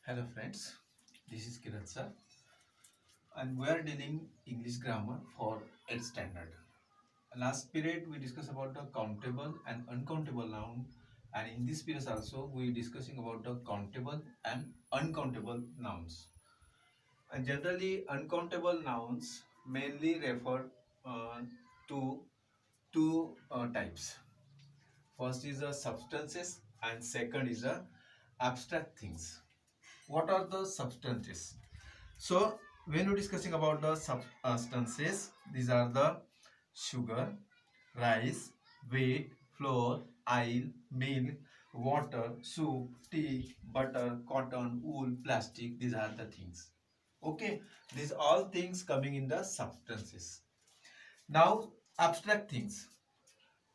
Hello friends, this is Kiran sir and we are dealing English grammar for 8th standard. Last period we discussed about the countable and uncountable noun, and in this period also we discussing about the countable and uncountable nouns. And generally uncountable nouns mainly refer to two types. First is the substances and second is the abstract things. What are the substances? So when we're discussing about the substances, these are the sugar, rice, wheat, flour, oil, milk, water, soup, tea, butter, cotton, wool, plastic. These are the things. Okay, these all things coming in the substances. Now abstract things.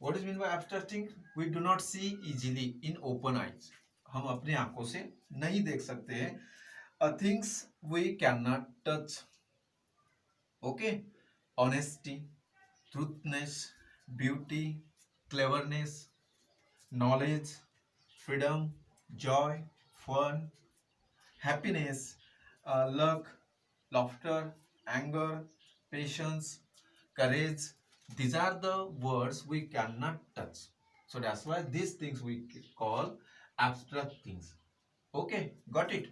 What is mean by abstract thing? We do not see easily in open eyes. हम अपनी आंखों से नहीं देख सकते हैं things we cannot touch. Okay, honesty, truthness, beauty, cleverness, knowledge, freedom, joy, fun, happiness, luck, laughter, anger, patience, courage. These are the words we cannot touch. So that's why these things we call abstract things. Okay, got it.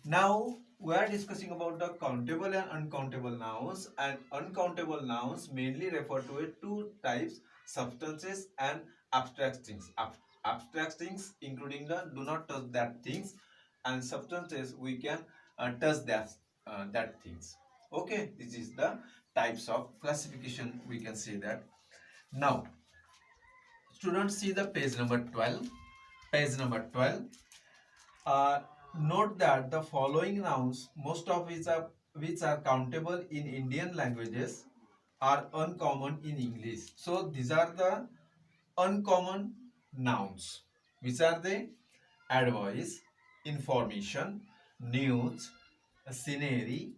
Now we are discussing about the countable and uncountable nouns, and uncountable nouns mainly refer to two types: substances and abstract things. Abstract things including the do not touch that things, and substances we can touch that things. Okay, this is the types of classification we can say that. Now students, see the page number 12. Page number 12. uh, Note that the following nouns, most of which are countable in Indian languages, are uncommon in English. So these are the uncommon nouns. Which are they? Advice, information, news, scenery,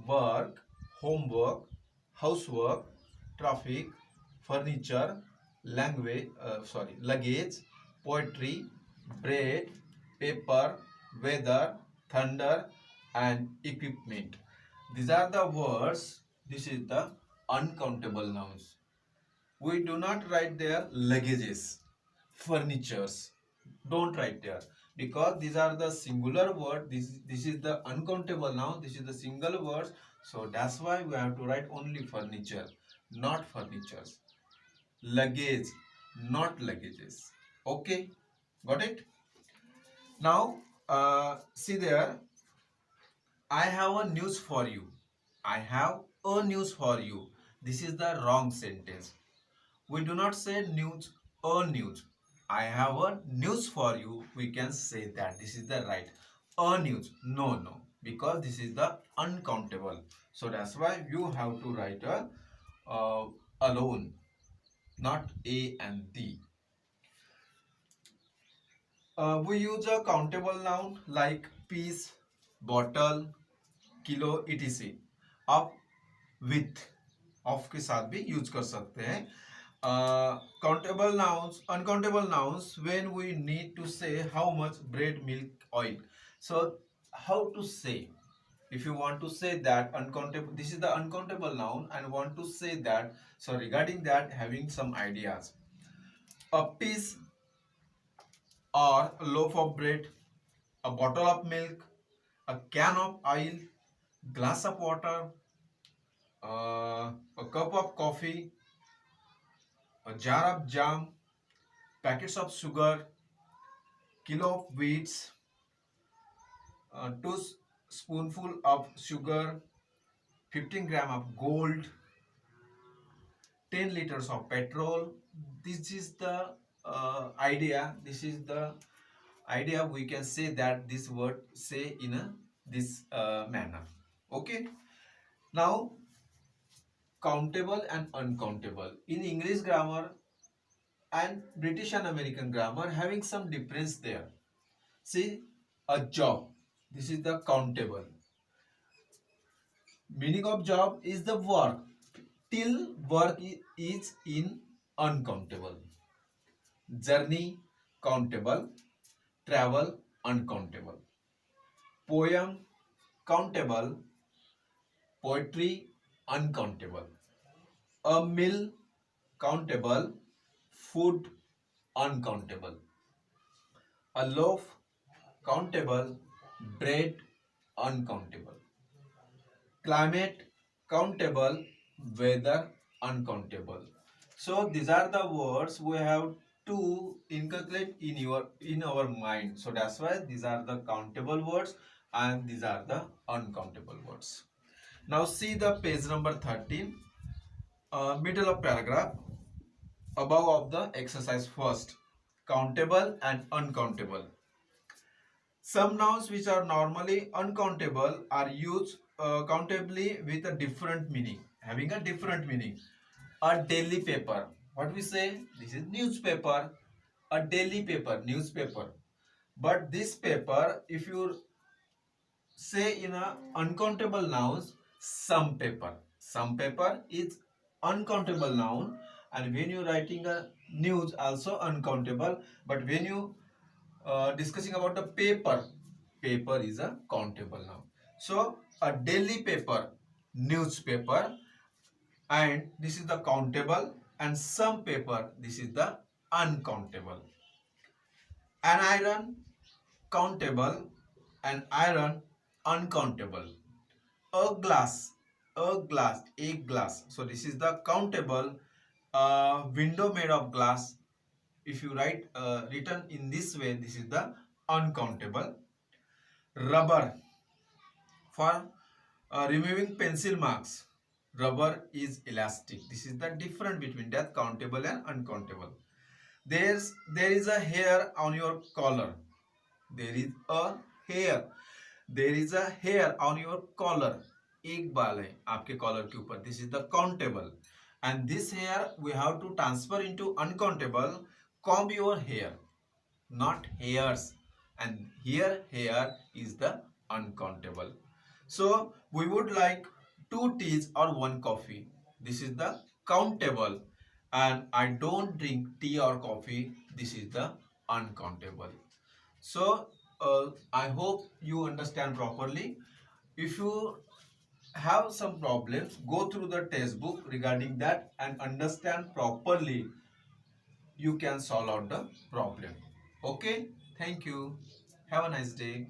work, homework, housework, traffic, furniture, luggage, poetry, bread, paper, weather, thunder, and equipment. These are the words. This is the uncountable nouns. We do not write there luggages, furnitures. Don't write there because these are the singular word. This is the uncountable noun. This is the single word. So that's why we have to write only furniture, not furnitures. Luggage, not luggages. Okay, got it? Now, see there. I have a news for you. I have a news for you. This is the wrong sentence. We do not say news or news. I have a news for you. We can say that. This is the right. A news. No, no. Because this is the uncountable. So that's why you have to write a alone, not A and D. We use a countable noun like piece, bottle, kilo, etc. आप with of के साथ भी use कर सकते हैं. Countable nouns, uncountable nouns, when we need to say how much bread, milk, oil. So how to say? If you want to say that uncountable, this is the uncountable noun, and want to say that, so regarding that, having some ideas. A piece or a loaf of bread, a bottle of milk, a can of oil, glass of water, a cup of coffee, a jar of jam, packets of sugar, kilo of wheats, 2 spoonful of sugar, 15 gram of gold, 10 liters of petrol. This is the idea. This is the idea. We can say that this word say in this manner. Okay. Now, countable and uncountable in English grammar and British and American grammar having some difference there. See, a job. This is the countable. Meaning of job is the work. Till work is in uncountable. Journey countable. Travel uncountable. poem countable, poetry uncountable, a meal countable, food uncountable, a loaf countable, bread uncountable, climate countable, weather uncountable. So these are the words we have to inculcate in our mind. So that's why these are the countable words and these are the uncountable words. Now see the page number 13, middle of paragraph, above of the exercise first, countable and uncountable. Some nouns which are normally uncountable are used countably with a different meaning, having a different meaning. A daily paper, what we say, this is newspaper, a daily paper, newspaper. But this paper, if you say in a uncountable nouns, some paper is uncountable noun, and when you writing a news also uncountable, but when you discussing about the paper, paper is a countable noun. So a daily paper, newspaper, and this is the countable, and some paper, this is the uncountable. An iron, countable, and iron, uncountable. A glass, a glass, so this is the countable. Window made of glass, if you write written in this way, this is the uncountable. Rubber, for removing pencil marks, rubber is elastic. This is the difference between that countable and uncountable. There is a hair on your collar. There is a hair. There is a hair on your collar. एक बाल है आपके collar के ऊपर. This is the countable. And this hair we have to transfer into uncountable. Comb your hair, not hairs. And here hair is the uncountable. So we would like 2 teas or 1 coffee. This is the countable. And I don't drink tea or coffee. This is the uncountable. So I hope you understand properly. If you have some problems, go through the textbook regarding that and understand properly. You can solve out the problem. Okay, thank you. Have a nice day.